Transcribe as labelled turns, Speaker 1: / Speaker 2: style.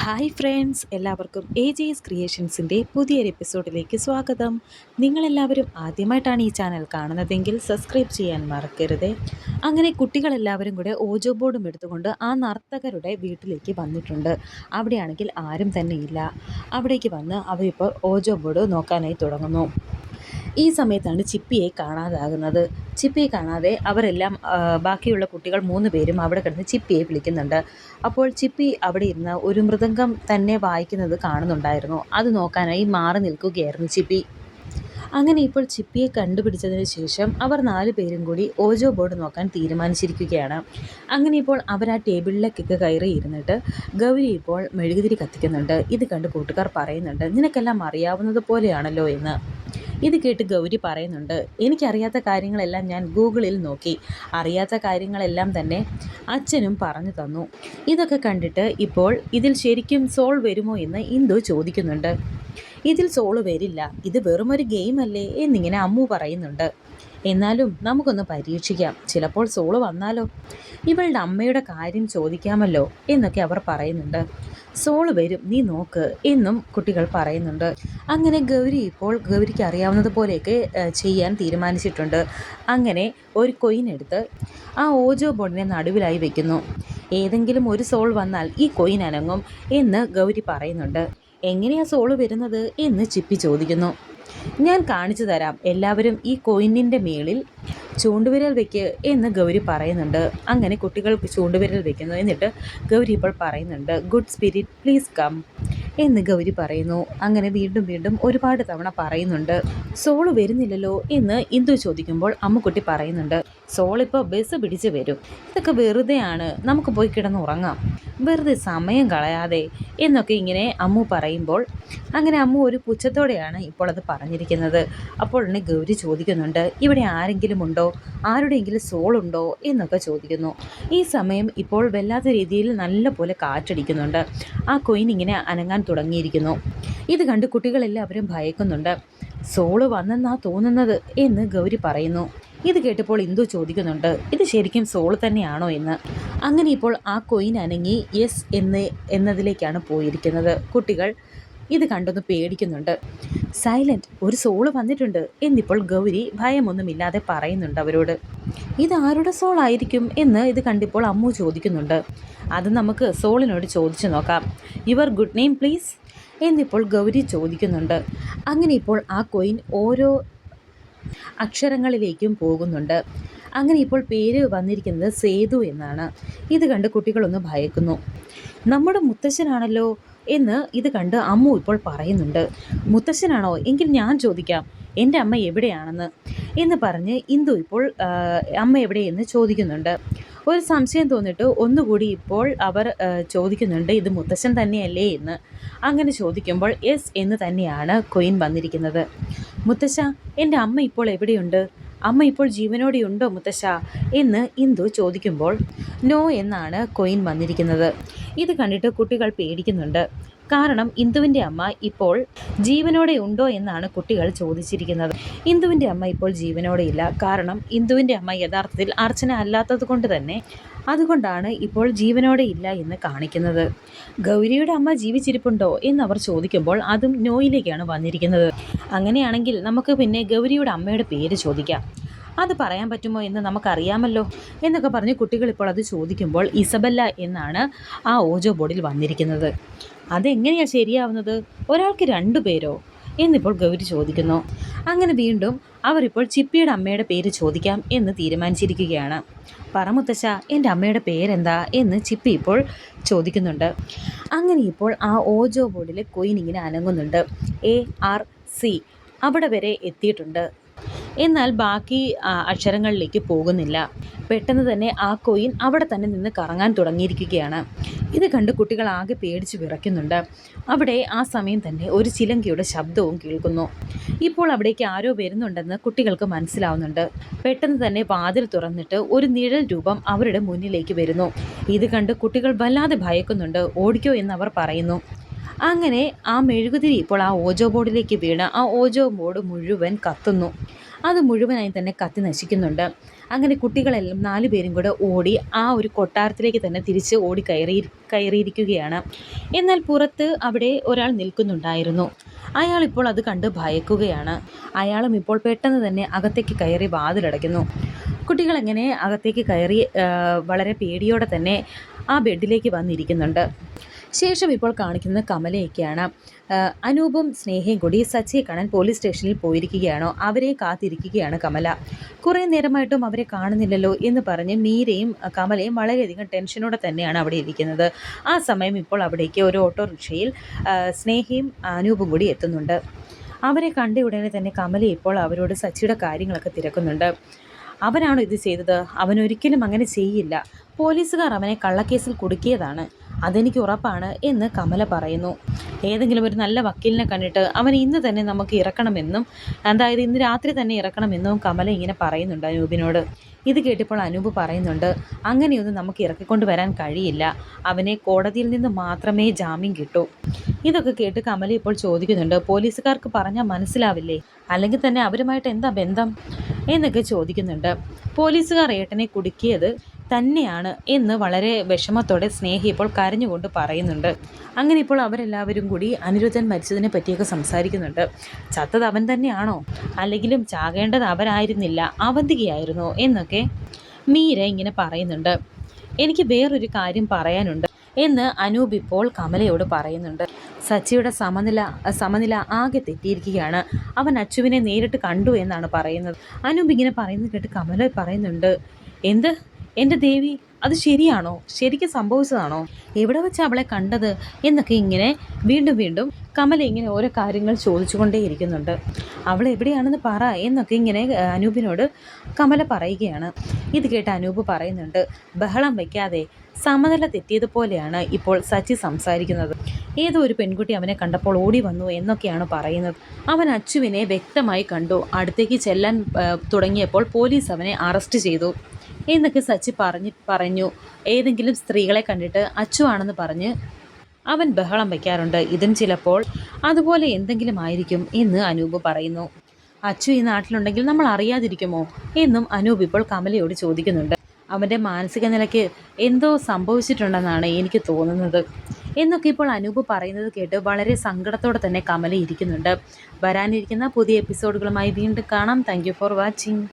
Speaker 1: Hi friends, എല്ലാവർക്കും AJ's ക്രിയേഷൻസിൻ്റെ പുതിയൊരു എപ്പിസോഡിലേക്ക് സ്വാഗതം. നിങ്ങളെല്ലാവരും ആദ്യമായിട്ടാണ് ഈ ചാനൽ കാണുന്നതെങ്കിൽ സബ്സ്ക്രൈബ് ചെയ്യാൻ മറക്കരുത്. അങ്ങനെ കുട്ടികളെല്ലാവരും കൂടെ ഓജോ ബോർഡും എടുത്തുകൊണ്ട് ആ നർത്തകരുടെ വീട്ടിലേക്ക് വന്നിട്ടുണ്ട്. അവിടെയാണെങ്കിൽ ആരും തന്നെ ഇല്ല. അവിടേക്ക് വന്ന് അവരിപ്പോൾ ഓജോ ബോർഡ് നോക്കാനായി തുടങ്ങുന്നു. ഈ സമയത്താണ് ചിപ്പിയെ കാണാതാകുന്നത്. ചിപ്പിയെ കാണാതെ അവരെല്ലാം ബാക്കിയുള്ള കുട്ടികൾ 3 പേരും അവിടെ കിടന്ന് ചിപ്പിയെ വിളിക്കുന്നുണ്ട്. അപ്പോൾ ചിപ്പി അവിടെ ഇരുന്ന് ഒരു മൃദംഗം തന്നെ വായിക്കുന്നത് കാണുന്നുണ്ടായിരുന്നു. അത് നോക്കാനായി മാറി നിൽക്കുകയായിരുന്നു ചിപ്പി. അങ്ങനെ ഇപ്പോൾ ചിപ്പിയെ കണ്ടുപിടിച്ചതിന് ശേഷം അവർ 4 പേരും കൂടി ഓജോ ബോർഡ് നോക്കാൻ തീരുമാനിച്ചിരിക്കുകയാണ്. അങ്ങനെ ഇപ്പോൾ അവർ ആ ടേബിളിലേക്കൊക്കെ കയറി ഇരുന്നിട്ട് ഗൗരി ഇപ്പോൾ മെഴുകുതിരി കത്തിക്കുന്നുണ്ട്. ഇത് കണ്ട് കൂട്ടുകാർ പറയുന്നുണ്ട്, നിനക്കെല്ലാം അറിയാവുന്നത് പോലെയാണല്ലോ എന്ന്. ഇത് കേട്ട് ഗൗരി പറയുന്നുണ്ട്, എനിക്കറിയാത്ത കാര്യങ്ങളെല്ലാം ഞാൻ ഗൂഗിളിൽ നോക്കി. അറിയാത്ത കാര്യങ്ങളെല്ലാം തന്നെ അച്ഛനും പറഞ്ഞു തന്നു. ഇതൊക്കെ കണ്ടിട്ട് ഇപ്പോൾ ഇതിൽ ശരിക്കും സോൾ വരുമോ എന്ന് ഇന്ദു ചോദിക്കുന്നുണ്ട്. ഇതിൽ സോള് വരില്ല, ഇത് വെറുമൊരു ഗെയിം അല്ലേ എന്നിങ്ങനെ അമ്മു പറയുന്നുണ്ട്. എന്നാലും നമുക്കൊന്ന് പരീക്ഷിക്കാം, ചിലപ്പോൾ സോള് വന്നാലോ, ഇവളുടെ അമ്മയുടെ കാര്യം ചോദിക്കാമല്ലോ എന്നൊക്കെ അവർ പറയുന്നുണ്ട്. സോള് വരും, നീ നോക്ക് എന്നും കുട്ടികൾ പറയുന്നുണ്ട്. അങ്ങനെ ഗൗരി ഇപ്പോൾ ഗൗരിക്ക് അറിയാവുന്നത് പോലെയൊക്കെ ചെയ്യാൻ തീരുമാനിച്ചിട്ടുണ്ട്. അങ്ങനെ ഒരു കൊയിൻ എടുത്ത് ആ ഓജോ ബോർഡിനെ നടുവിലായി വെക്കുന്നു. ഏതെങ്കിലും ഒരു സോൾ വന്നാൽ ഈ കൊയിൻ അനങ്ങും എന്ന് ഗൗരി പറയുന്നുണ്ട്. എങ്ങനെയാ സോള് വരുന്നത് എന്ന് ചിപ്പി ചോദിക്കുന്നു. ഞാൻ കാണിച്ചു തരാം, എല്ലാവരും ഈ കോയിനിൻ്റെ മേളിൽ ചൂണ്ടുവിരൽ വെക്ക് എന്ന് ഗൗരി പറയുന്നുണ്ട്. അങ്ങനെ കുട്ടികൾ ചൂണ്ടുവിരൽ വെക്കുന്നു. എന്നിട്ട് ഗൗരി ഇപ്പോൾ പറയുന്നുണ്ട്, ഗുഡ് സ്പിരിറ്റ് പ്ലീസ് കം എന്ന് ഗൗരി പറയുന്നു. അങ്ങനെ വീണ്ടും വീണ്ടും ഒരുപാട് തവണ പറയുന്നുണ്ട്. സോള് വരുന്നില്ലല്ലോ എന്ന് ഇന്ദു ചോദിക്കുമ്പോൾ അമ്മുക്കുട്ടി പറയുന്നുണ്ട്, സോളിപ്പോൾ ബസ് പിടിച്ച് വരും, ഇതൊക്കെ വെറുതെയാണ്, നമുക്ക് പോയി കിടന്നുറങ്ങാം, വെറുതെ സമയം കളയാതെ എന്നൊക്കെ ഇങ്ങനെ അമ്മു പറയുമ്പോൾ, അങ്ങനെ അമ്മു ഒരു പുച്ഛത്തോടെയാണ് ഇപ്പോൾ അത് പറഞ്ഞിരിക്കുന്നത്. അപ്പോൾ തന്നെ ഗൗരി ചോദിക്കുന്നുണ്ട്, ഇവിടെ ആരെങ്കിലും ഉണ്ടോ, ആരുടെയെങ്കിലും സോളുണ്ടോ എന്നൊക്കെ ചോദിക്കുന്നു. ഈ സമയം ഇപ്പോൾ വല്ലാത്ത രീതിയിൽ നല്ല പോലെ കാറ്റടിക്കുന്നുണ്ട്. ആ കൊയിൻ ഇങ്ങനെ അനങ്ങാൻ തുടങ്ങിയിരിക്കുന്നു. ഇത് കണ്ട് കുട്ടികളെല്ലാവരും ഭയക്കുന്നുണ്ട്. സോള് വന്നെന്നാ തോന്നുന്നത് എന്ന് ഗൗരി പറയുന്നു. ഇത് കേട്ടപ്പോൾ ഇന്ദു ചോദിക്കുന്നുണ്ട്, ഇത് ശരിക്കും സോൾ തന്നെയാണോ എന്ന്. അങ്ങനെ ഇപ്പോൾ ആ കൊയിൻ അനങ്ങി യെസ് എന്നതിലേക്കാണ് പോയിരിക്കുന്നത്. കുട്ടികൾ ഇത് കണ്ടൊന്ന് പേടിക്കുന്നുണ്ട്. സൈലൻറ്റ്, ഒരു സോള് വന്നിട്ടുണ്ട് എന്നിപ്പോൾ ഗൗരി ഭയമൊന്നുമില്ലാതെ പറയുന്നുണ്ട് അവരോട്. ഇത് ആരുടെ സോൾ ആയിരിക്കും എന്ന് ഇത് കണ്ടിപ്പോൾ അമ്മു ചോദിക്കുന്നുണ്ട്. അത് നമുക്ക് സോളിനോട് ചോദിച്ചു നോക്കാം. യുവർ ഗുഡ് നെയിം പ്ലീസ് എന്നിപ്പോൾ ഗൗരി ചോദിക്കുന്നുണ്ട്. അങ്ങനെ ഇപ്പോൾ ആ കൊയിൻ ഓരോ അക്ഷരങ്ങളിലേക്കും പോകുന്നുണ്ട്. അങ്ങനെ ഇപ്പോൾ പേര് വന്നിരിക്കുന്നത് സേതു എന്നാണ്. ഇത് കണ്ട് കുട്ടികളൊന്ന് ഭയക്കുന്നു. നമ്മുടെ മുത്തശ്ശനാണല്ലോ എന്ന് ഇത് കണ്ട് അമ്മു ഇപ്പോൾ പറയുന്നുണ്ട്. മുത്തശ്ശനാണോ, എങ്കിൽ ഞാൻ ചോദിക്കാം, എൻ്റെ അമ്മ എവിടെയാണെന്ന് എന്ന് പറഞ്ഞ് ഇന്ദു ഇപ്പോൾ അമ്മ എവിടെയെന്ന് ചോദിക്കുന്നുണ്ട്. ഒരു സംശയം തോന്നിട്ട് ഒന്നുകൂടി ഇപ്പോൾ അവർ ചോദിക്കുന്നുണ്ട്, ഇത് മുത്തശ്ശൻ തന്നെയല്ലേ എന്ന്. അങ്ങനെ ചോദിക്കുമ്പോൾ യെസ് എന്ന് തന്നെയാണ് കൊയിൻ വന്നിരിക്കുന്നത്. മുത്തശ്ശ, എൻ്റെ അമ്മ ഇപ്പോൾ എവിടെയുണ്ട്, അമ്മ ഇപ്പോൾ ജീവനോടെയുണ്ടോ മുത്തശ്ശ എന്ന് ഇന്ദു ചോദിക്കുമ്പോൾ നോ എന്നാണ് കൊയിൻ വന്നിരിക്കുന്നത്. ഇത് കണ്ടിട്ട് കുട്ടികൾ പേടിക്കുന്നുണ്ട്. കാരണം ഇന്ദുവിൻ്റെ അമ്മ ഇപ്പോൾ ജീവനോടെ ഉണ്ടോ എന്നാണ് കുട്ടികൾ ചോദിച്ചിരിക്കുന്നത്. ഇന്ദുവിൻ്റെ അമ്മ ഇപ്പോൾ ജീവനോടെയില്ല. കാരണം ഇന്ദുവിൻ്റെ അമ്മ യഥാർത്ഥത്തിൽ അർച്ചന അല്ലാത്തത് കൊണ്ട് തന്നെ അതുകൊണ്ടാണ് ഇപ്പോൾ ജീവനോടെ ഇല്ല എന്ന് കാണിക്കുന്നത്. ഗൗരിയുടെ അമ്മ ജീവിച്ചിരിപ്പുണ്ടോ എന്നവർ ചോദിക്കുമ്പോൾ അതും നോയിലേക്കാണ് വന്നിരിക്കുന്നത്. അങ്ങനെയാണെങ്കിൽ നമുക്ക് പിന്നെ ഗൗരിയുടെ അമ്മയുടെ പേര് ചോദിക്കാം, അത് പറയാൻ പറ്റുമോ എന്ന് നമുക്കറിയാമല്ലോ എന്നൊക്കെ പറഞ്ഞ് കുട്ടികൾ ഇപ്പോൾ അത് ചോദിക്കുമ്പോൾ ഇസബല്ല എന്നാണ് ആ ഓജോ ബോർഡിൽ വന്നിരിക്കുന്നത്. അതെങ്ങനെയാണ് ശരിയാവുന്നത്, ഒരാൾക്ക് 2 പേരോ എന്നിപ്പോൾ ഗൗരി ചോദിക്കുന്നു. അങ്ങനെ വീണ്ടും അവരിപ്പോൾ ചിപ്പിയുടെ അമ്മയുടെ പേര് ചോദിക്കാം എന്ന് തീരുമാനിച്ചിരിക്കുകയാണ്. പറ മുത്തശ്ശ, എൻ്റെ അമ്മയുടെ പേരെന്താ എന്ന് ചിപ്പി ഇപ്പോൾ ചോദിക്കുന്നുണ്ട്. അങ്ങനെ ഇപ്പോൾ ആ ഓജോ ബോർഡിലെ കൊയിൻ ഇങ്ങനെ അനങ്ങുന്നുണ്ട്. ARC അവിടെ വരെ എത്തിയിട്ടുണ്ട്. എന്നാൽ ബാക്കി അക്ഷരങ്ങളിലേക്ക് പോകുന്നില്ല. പെട്ടെന്ന് തന്നെ ആ കോയിൻ അവിടെ തന്നെ നിന്ന് കറങ്ങാൻ തുടങ്ങിയിരിക്കുകയാണ്. ഇത് കണ്ട് കുട്ടികൾ ആകെ പേടിച്ച് വിറയ്ക്കുന്നുണ്ട്. അവിടെ ആ സമയം തന്നെ ഒരു ചിലങ്കയുടെ ശബ്ദവും കേൾക്കുന്നു. ഇപ്പോൾ അവിടേക്ക് ആരോ വരുന്നുണ്ടെന്ന് കുട്ടികൾക്ക് മനസ്സിലാവുന്നുണ്ട്. പെട്ടെന്ന് തന്നെ വാതിൽ തുറന്നിട്ട് ഒരു നിഴൽ രൂപം അവരുടെ മുന്നിലേക്ക് വരുന്നു. ഇത് കണ്ട് കുട്ടികൾ വല്ലാതെ ഭയക്കുന്നുണ്ട്. ഓടിക്കോ എന്നവർ പറയുന്നു. അങ്ങനെ ആ മെഴുകുതിരി ഇപ്പോൾ ആ ഓജോ ബോർഡിലേക്ക് വീണ് ആ ഓജോ ബോർഡ് മുഴുവൻ കത്തുന്നു. അത് മുഴുവനായി തന്നെ കത്തി നശിക്കുന്നുണ്ട്. അങ്ങനെ കുട്ടികളെല്ലാം 4 പേരും കൂടെ ഓടി ആ ഒരു കൊട്ടാരത്തിലേക്ക് തന്നെ തിരിച്ച് കയറിയിരിക്കുകയാണ്. എന്നാൽ പുറത്ത് അവിടെ ഒരാൾ നിൽക്കുന്നുണ്ടായിരുന്നു. അയാൾ ഇപ്പോൾ അത് കണ്ട് ഭയക്കുകയാണ്. അയാളും ഇപ്പോൾ പെട്ടെന്ന് തന്നെ അകത്തേക്ക് കയറി വാതിലടയ്ക്കുന്നു. കുട്ടികളെങ്ങനെ അകത്തേക്ക് കയറി വളരെ പേടിയോടെ തന്നെ ആ ബെഡിലേക്ക് വന്നിരിക്കുന്നുണ്ട്. ശേഷം ഇപ്പോൾ കാണിക്കുന്നത് കമലയൊക്കെയാണ്. അനൂപും സ്നേഹയും കൂടി സച്ചിയെ കാണാൻ പോലീസ് സ്റ്റേഷനിൽ പോയിരിക്കുകയാണോ, അവരെ കാത്തിരിക്കുകയാണ് കമല. കുറേ നേരമായിട്ടും അവരെ കാണുന്നില്ലല്ലോ എന്ന് പറഞ്ഞ് മീരയും കമലയും വളരെയധികം ടെൻഷനോടെ തന്നെയാണ് അവിടെ ഇരിക്കുന്നത്. ആ സമയം ഇപ്പോൾ അവിടേക്ക് ഒരു ഓട്ടോറിക്ഷയിൽ സ്നേഹയും അനൂപും കൂടി എത്തുന്നുണ്ട്. അവരെ കണ്ട ഉടനെ തന്നെ കമല ഇപ്പോൾ അവരോട് സച്ചിയുടെ കാര്യങ്ങളൊക്കെ തിരക്കുന്നുണ്ട്. അവനാണോ ഇത് ചെയ്തത്? അവനൊരിക്കലും അങ്ങനെ ചെയ്യില്ല. പോലീസുകാർ അവനെ കള്ളക്കേസിൽ കുടുക്കിയതാണ്, അതെനിക്ക് ഉറപ്പാണ് എന്ന് കമല പറയുന്നു. ഏതെങ്കിലും ഒരു നല്ല വക്കീലിനെ കണ്ടിട്ട് അവൻ ഇന്ന് തന്നെ നമുക്ക് ഇറക്കണമെന്നും, അതായത് ഇന്ന് രാത്രി തന്നെ ഇറക്കണമെന്നും കമല ഇങ്ങനെ പറയുന്നുണ്ട് അനൂപിനോട്. ഇത് കേട്ടിപ്പോൾ അനൂപ് പറയുന്നുണ്ട്, അങ്ങനെയൊന്നും നമുക്ക് ഇറക്കിക്കൊണ്ട് വരാൻ കഴിയില്ല, അവനെ കോടതിയിൽ നിന്ന് മാത്രമേ ജാമ്യം കിട്ടൂ. ഇതൊക്കെ കേട്ട് കമല ഇപ്പോൾ ചോദിക്കുന്നുണ്ട്, പോലീസുകാർക്ക് പറഞ്ഞാൽ മനസ്സിലാവില്ലേ? അല്ലെങ്കിൽ തന്നെ അവരുമായിട്ട് എന്താ ബന്ധം എന്നൊക്കെ ചോദിക്കുന്നുണ്ട്. പോലീസുകാർ ഏട്ടനെ കുടുക്കിയത് തന്നെയാണ് എന്ന് വളരെ വിഷമത്തോടെ സ്നേഹ ഇപ്പോൾ കരഞ്ഞുകൊണ്ട് പറയുന്നുണ്ട്. അങ്ങനെ ഇപ്പോൾ അവരെല്ലാവരും കൂടി അനിരുദ്ധൻ മരിച്ചതിനെ പറ്റിയൊക്കെ സംസാരിക്കുന്നുണ്ട്. ചത്തത് അവൻ തന്നെയാണോ, അല്ലെങ്കിലും ചാകേണ്ടത് അവരായിരുന്നില്ല, അവന്തികയായിരുന്നോ എന്നൊക്കെ മീര ഇങ്ങനെ പറയുന്നുണ്ട്. എനിക്ക് വേറൊരു കാര്യം പറയാനുണ്ട് എന്ന് അനൂപ് ഇപ്പോൾ കമലയോട് പറയുന്നുണ്ട്. സച്ചിയുടെ സമനില ആകെ തെറ്റിയിരിക്കുകയാണ്, അവൻ അച്ചുവിനെ നേരിട്ട് കണ്ടു എന്നാണ് പറയുന്നത്. അനൂപ് ഇങ്ങനെ പറയുന്നത് കേട്ട് കമല പറയുന്നുണ്ട്, എന്ത്, എൻ്റെ ദേവി, അത് ശരിയാണോ? ശരിക്കും സംഭവിച്ചതാണോ? എവിടെ വെച്ച് അവളെ കണ്ടത് എന്നൊക്കെ ഇങ്ങനെ വീണ്ടും കമല ഇങ്ങനെ ഓരോ കാര്യങ്ങൾ ചോദിച്ചുകൊണ്ടേ ഇരിക്കുന്നുണ്ട്. അവൾ എവിടെയാണെന്ന് പറ എന്നൊക്കെ ഇങ്ങനെ അനൂപിനോട് കമല പറയുകയാണ്. ഇത് കേട്ട് അനൂപ് പറയുന്നുണ്ട്, ബഹളം വയ്ക്കാതെ, സമനില തെറ്റിയതുപോലെയാണ് ഇപ്പോൾ സച്ചി സംസാരിക്കുന്നത്. ഏതോ ഒരു പെൺകുട്ടി അവനെ കണ്ടപ്പോൾ ഓടി വന്നു എന്നൊക്കെയാണ് പറയുന്നത്. അവൻ അച്ചുവിനെ വ്യക്തമായി കണ്ടു, അടുത്തേക്ക് ചെല്ലാൻ തുടങ്ങിയപ്പോൾ പോലീസ് അവനെ അറസ്റ്റ് ചെയ്തു എന്നൊക്കെ സച്ചി പറഞ്ഞു. ഏതെങ്കിലും സ്ത്രീകളെ കണ്ടിട്ട് അച്ചു ആണെന്ന് പറഞ്ഞ് അവൻ ബഹളം വയ്ക്കാറുണ്ട്, ഇതും ചിലപ്പോൾ അതുപോലെ എന്തെങ്കിലും ആയിരിക്കും എന്ന് അനൂപ് പറയുന്നു. അച്ചു ഈ നാട്ടിലുണ്ടെങ്കിൽ നമ്മൾ അറിയാതിരിക്കുമോ എന്നും അനൂപ് ഇപ്പോൾ കമലയോട് ചോദിക്കുന്നുണ്ട്. അവൻ്റെ മാനസിക നിലയ്ക്ക് എന്തോ സംഭവിച്ചിട്ടുണ്ടെന്നാണ് എനിക്ക് തോന്നുന്നത് എന്നൊക്കെ ഇപ്പോൾ അനൂപ് പറയുന്നത് കേട്ട് വളരെ സങ്കടത്തോടെ തന്നെ കമല ഇരിക്കുന്നുണ്ട്. വരാനിരിക്കുന്ന പുതിയ എപ്പിസോഡുകളുമായി വീണ്ടും കാണാം. Thank you for watching.